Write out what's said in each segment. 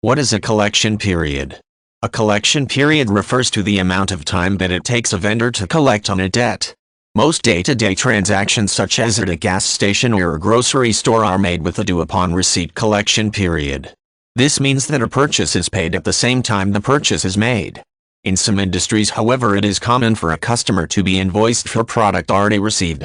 What is a collection period? A collection period refers to the amount of time that it takes a vendor to collect on a debt. Most day-to-day transactions such as at a gas station or a grocery store are made with a due upon receipt collection period. This means that a purchase is paid at the same time the purchase is made. In some industries, however, it is common for a customer to be invoiced for product already received.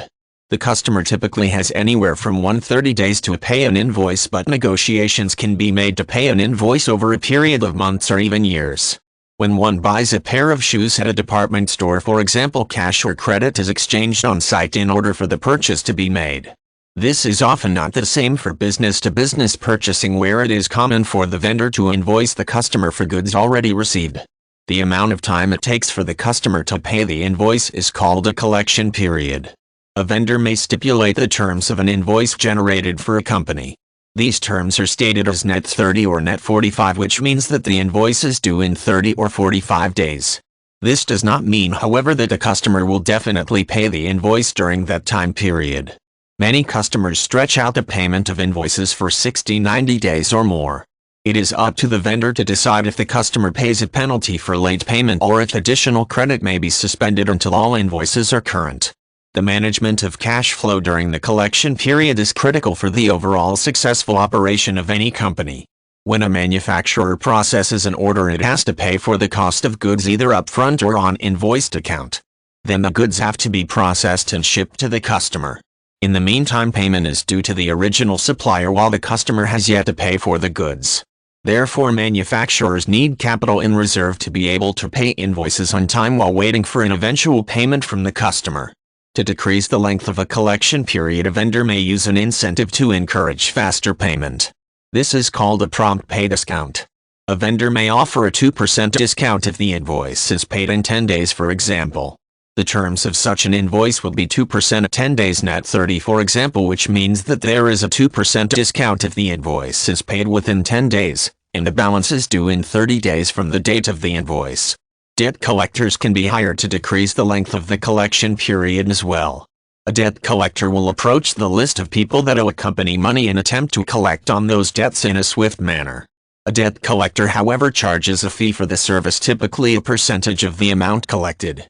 The customer typically has anywhere from 130 days to pay an invoice, but negotiations can be made to pay an invoice over a period of months or even years. When one buys a pair of shoes at a department store, for example, cash or credit is exchanged on site in order for the purchase to be made. This is often not the same for business-to-business purchasing, where it is common for the vendor to invoice the customer for goods already received. The amount of time it takes for the customer to pay the invoice is called a collection period. A vendor may stipulate the terms of an invoice generated for a company. These terms are stated as net 30 or net 45, which means that the invoice is due in 30 or 45 days. This does not mean, however, that a customer will definitely pay the invoice during that time period. Many customers stretch out the payment of invoices for 60-90 days or more. It is up to the vendor to decide if the customer pays a penalty for late payment or if additional credit may be suspended until all invoices are current. The management of cash flow during the collection period is critical for the overall successful operation of any company. When a manufacturer processes an order, it has to pay for the cost of goods either upfront or on invoiced account. Then the goods have to be processed and shipped to the customer. In the meantime, payment is due to the original supplier while the customer has yet to pay for the goods. Therefore, manufacturers need capital in reserve to be able to pay invoices on time while waiting for an eventual payment from the customer. To decrease the length of a collection period, a vendor may use an incentive to encourage faster payment. This is called a prompt pay discount. A vendor may offer a 2% discount if the invoice is paid in 10 days, for example. The terms of such an invoice will be 2% at 10 days net 30, for example, which means that there is a 2% discount if the invoice is paid within 10 days, and the balance is due in 30 days from the date of the invoice. Debt collectors can be hired to decrease the length of the collection period as well. A debt collector will approach the list of people that owe a company money and attempt to collect on those debts in a swift manner. A debt collector, however, charges a fee for the service, typically a percentage of the amount collected.